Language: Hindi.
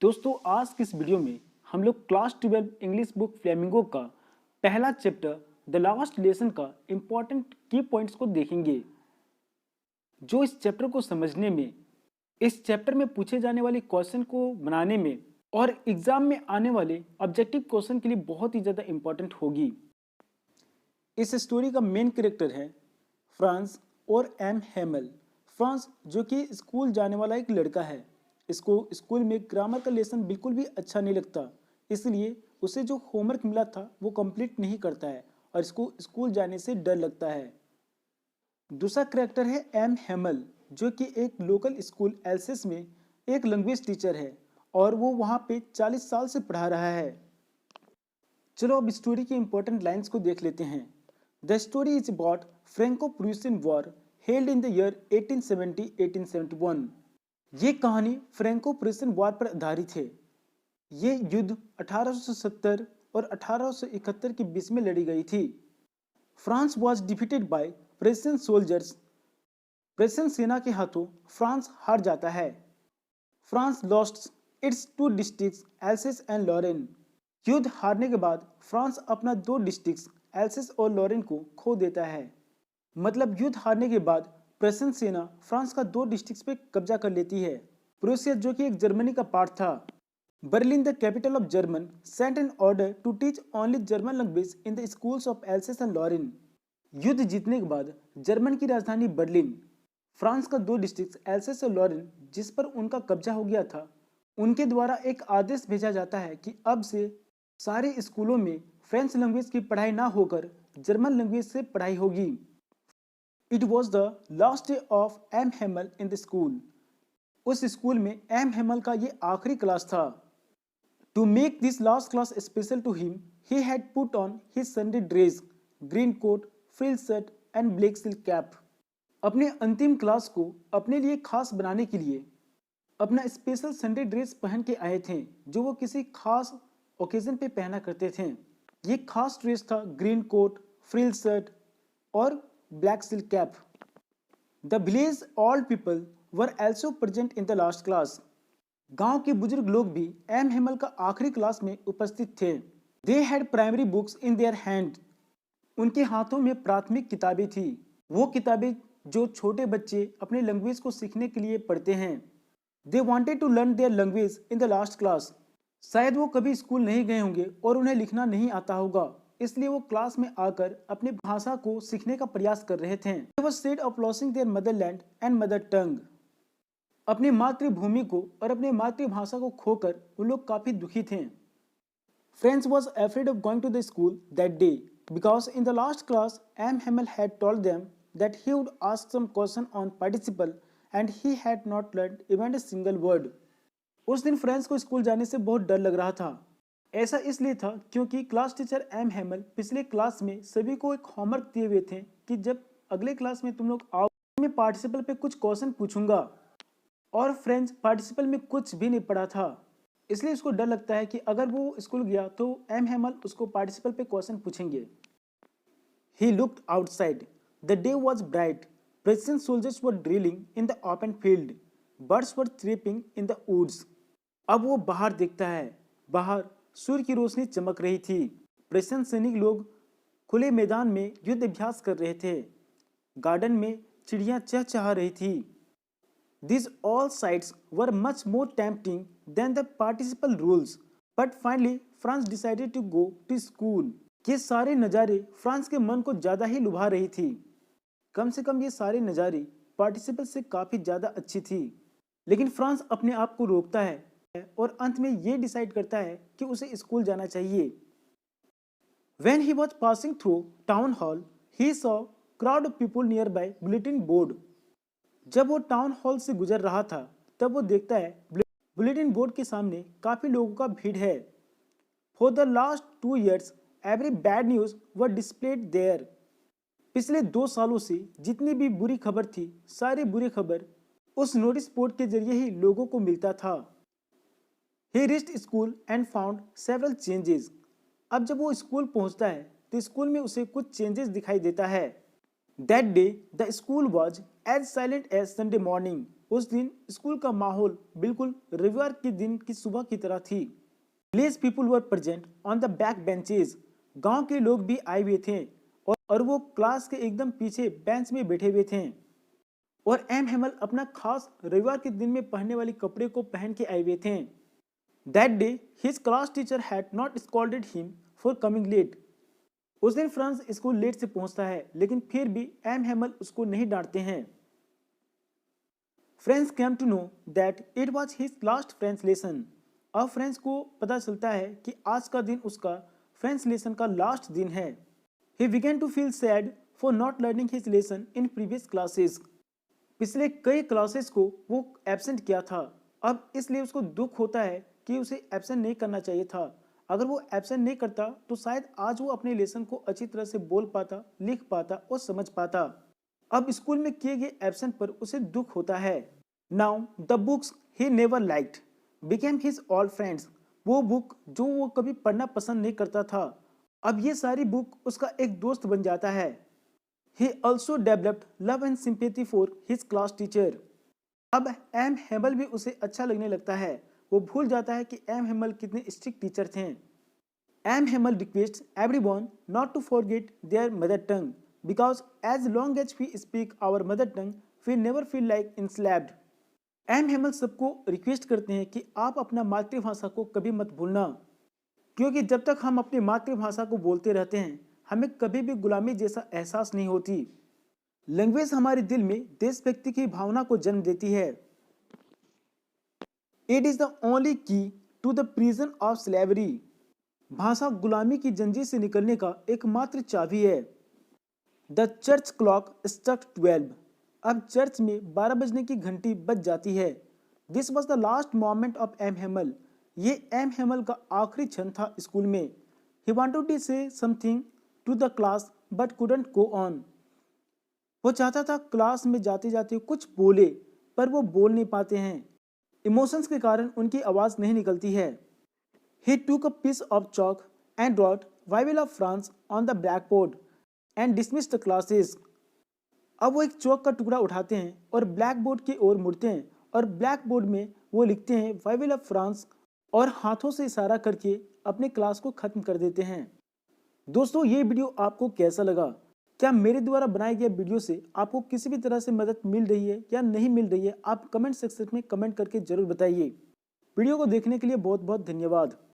दोस्तों आज की इस वीडियो में हम लोग क्लास 12 इंग्लिश बुक फ्लेमिंगो का पहला चैप्टर द लास्ट लेसन का इम्पॉर्टेंट की पॉइंट्स को देखेंगे जो इस चैप्टर को समझने में, इस चैप्टर में पूछे जाने वाले क्वेश्चन को बनाने में और एग्जाम में आने वाले ऑब्जेक्टिव क्वेश्चन के लिए बहुत ही ज़्यादा इम्पॉर्टेंट होगी। इस स्टोरी का मेन कैरेक्टर है फ्रांस और एम हेमल। फ्रांस जो कि स्कूल जाने वाला एक लड़का है, इसको स्कूल में ग्रामर का लेसन बिल्कुल भी अच्छा नहीं लगता, इसलिए उसे जो होमवर्क मिला था वो कंप्लीट नहीं करता है और इसको स्कूल जाने से डर लगता है। दूसरा करेक्टर है एम हेमल जो कि एक लोकल स्कूल एल्सेस में एक लैंग्वेज टीचर है और वो वहाँ पे 40 साल से पढ़ा रहा है। चलो अब स्टोरी की इंपॉर्टेंट लाइंस को देख लेते हैं। The story is about Franco-Prussian war held in the year 1870-1871। ये कहानी फ्रेंको-प्रूसियन वॉर पर आधारित है। ये युद्ध 1870 और 1871 के बीच में लड़ी गई थी। France was defeated by Prussian soldiers. Prussian सेना के हाथों फ्रांस हार जाता है। France lost its 2 districts Alsace and Lorraine. युद्ध हारने के बाद फ्रांस अपना 2 डिस्ट्रिक्ट्स एल्सेस और लॉरेन को खो देता है। मतलब युद्ध हारने के बाद प्रेशियन सेना फ्रांस का 2 डिस्ट्रिक्ट्स पे कब्जा कर लेती है। प्रूसिया जो कि एक जर्मनी का पार्ट था। Berlin the capital of German sent an order to teach only German language in the schools of Alsace and Lorraine. युद्ध जीतने के बाद जर्मन की राजधानी बर्लिन फ्रांस का 2 डिस्ट्रिक्ट एल्सेस और लॉरेन जिस पर उनका कब्जा हो गया था, उनके द्वारा एक आदेश भेजा जाता है कि अब से सारे स्कूलों में फ्रेंच लैंग्वेज की पढ़ाई ना होकर जर्मन लैंग्वेज से पढ़ाई होगी। It was the last day of M Hamel in the school. उस स्कूल में एम हेमल का ये आखिरी क्लास था। To make this last class special to him he had put on his Sunday dress, green coat, frill shirt and black silk cap. अपने अंतिम क्लास को अपने लिए खास बनाने के लिए अपना स्पेशल संडे ड्रेस पहन के आए थे जो वो किसी खास ओकेजन पे पहना करते थे। ये खास ड्रेस था ग्रीन कोट, फ्रिल शर्ट और black silk cap. The village old people were also present in the last class. गांव के बुजुर्ग लोग भी एम हेमल का आखिरी क्लास में उपस्थित थे। They had primary books in their hand. उनके हाथों में प्राथमिक किताबें थी, वो किताबें जो छोटे बच्चे अपने लैंग्वेज को सीखने के लिए पढ़ते हैं। They wanted to learn their language in the last class. शायद वो कभी स्कूल नहीं गए होंगे और उन्हें लिखना नहीं आता होगा, इसलिए वो क्लास में आकर अपनी भाषा को सीखने का प्रयास कर रहे थे। They were scared of losing their motherland and mother tongue। अपनी मातृभूमि को और अपनी मातृभाषा को खोकर वो लोग काफी दुखी थे। Franz was afraid of going to the school that day because in the last class M. Hamel had told them that he would ask some question on participle and he had not learned even a single word। उस दिन फ्रेंच को स्कूल जाने से बहुत डर लग रहा था। ऐसा इसलिए था क्योंकि क्लास टीचर एम हेमल पिछले क्लास में सभी को एक होमवर्क दिए हुए थे कि जब अगले क्लास में तुम लोग आओ मैं पार्टिसिपल पे कुछ क्वेश्चन पूछूंगा, और फ्रेंच पार्टिसिपल में कुछ भी नहीं पढ़ा था, इसलिए उसको डर लगता है कि अगर वो स्कूल गया तो एम हेमल उसको पार्टिसिपल पे क्वेश्चन पूछेंगे। He looked outside. The day was bright. Prussian soldiers were drilling in the open field. Birds were tripping in the woods. अब वो बाहर देखता है, बाहर सूर्य की रोशनी चमक रही थी। प्रेशियन सैनिक लोग खुले मैदान में युद्ध अभ्यास कर रहे थे। गार्डन में चिड़ियां चहचहा रही थी। These all sights were much more tempting than the participle rules, but finally France decided to go to school। ये सारे नज़ारे फ्रांस के मन को ज़्यादा ही लुभा रही थी। कम से कम ये सारे नज़ारे पार्टिसिपल से काफ़ी ज़्यादा अच्छी थी, लेकिन फ्रांस अपने आप को रोकता है और अंत में ये डिसाइड करता है कि उसे स्कूल जाना चाहिए। When he was passing through town hall, he saw crowd of people nearby bulletin board। जब वो टाउन हॉल से गुजर रहा था तब वो देखता है बुलेटिन बोर्ड के सामने काफी लोगों का भीड़ है। For the last 2 years every bad news were displayed there. पिछले 2 सालों से जितनी भी बुरी खबर थी, सारी बुरी खबर उस नोटिस बोर्ड के जरिए ही लोगों को मिलता था। ही reached school and found several changes. अब जब वो स्कूल पहुंचता है तो स्कूल में उसे कुछ चेंजेस दिखाई देता है। That day, the school was as silent as Sunday morning। उस दिन स्कूल का माहौल बिल्कुल रविवार के दिन की सुबह की तरह थी। Village people were present on the back benches. गांव के लोग भी आए हुए थे और वो क्लास के एकदम पीछे बेंच में बैठे हुए थे। और एम हेमल अपना खास रविवार के दिन में पहनने वाले कपड़े को पहन के आए हुए थे। That day his class teacher had not scolded him for coming late. उस दिन फ्रांस स्कूल लेट से पहुंचता है, लेकिन फिर भी एम हेमल उसको नहीं डांटते हैं। Friends came to know that it was his last French lesson. अब फ्रेंड्स को पता चलता है कि आज का दिन उसका फ्रेंच लेसन का लास्ट दिन है। He began to feel sad for not learning his lesson in previous classes. पिछले कई क्लासेस को वो एब्सेंट किया था, अब इसलिए उसको दुख होता है कि उसे एब्सेंट नहीं करना चाहिए था। अगर वो एब्सेंट नहीं करता तो शायद आज वो अपने लेसन को अच्छी तरह से बोल पाता, लिख पाता और समझ पाता। अब स्कूल में किए गए एब्सेंट पर उसे दुख होता है। Now the books he never liked became his all friends. वो बुक जो वो कभी पढ़ना पसंद नहीं करता था, अब ये सारी बुक उसका एक दोस्त बन जाता है। He also developed love and sympathy for his class teacher. अब एम हेमल भी उसे अच्छा लगने लगता है। वो भूल जाता है कि एम हेमल कितने स्ट्रिक्ट टीचर थे। M Hamel requests everyone not to forget their mother tongue because as long as we speak our mother tongue, we never feel like enslaved. M Hamel सबको रिक्वेस्ट करते हैं कि आप अपना मातृभाषा को कभी मत भूलना, क्योंकि जब तक हम अपनी मातृभाषा को बोलते रहते हैं हमें कभी भी गुलामी जैसा एहसास नहीं होती। लैंग्वेज हमारे दिल में देशभक्ति की भावना को जन्म देती है। It is the only key to the prison of slavery. भाषा गुलामी की जंजीर से निकलने का एकमात्र चाबी है। The church clock struck 12। अब चर्च में 12 बजने की घंटी बज जाती है। This was the last moment of M Hamel. ये एम हेमल का आखिरी क्षण था स्कूल में। He wanted to say something to the class but couldn't go on. वो चाहता था क्लास में जाते जाते कुछ बोले, पर वो बोल नहीं पाते हैं। इमोशंस के कारण उनकी आवाज नहीं निकलती है। He took a piece of chalk and wrote Bible of France on the blackboard and dismissed the classes. अब वो एक चौक का टुकड़ा उठाते हैं और ब्लैक बोर्ड की ओर मुड़ते हैं और ब्लैक बोर्ड में वो लिखते हैं बाइबल ऑफ फ्रांस और हाथों से इशारा करके अपने क्लास को खत्म कर देते हैं। दोस्तों, ये वीडियो आपको कैसा लगा? क्या मेरे द्वारा बनाए गए वीडियो से आपको किसी भी तरह से मदद मिल रही है या नहीं मिल रही है? आप कमेंट सेक्शन में कमेंट करके जरूर बताइए। वीडियो को देखने के लिए बहुत बहुत धन्यवाद।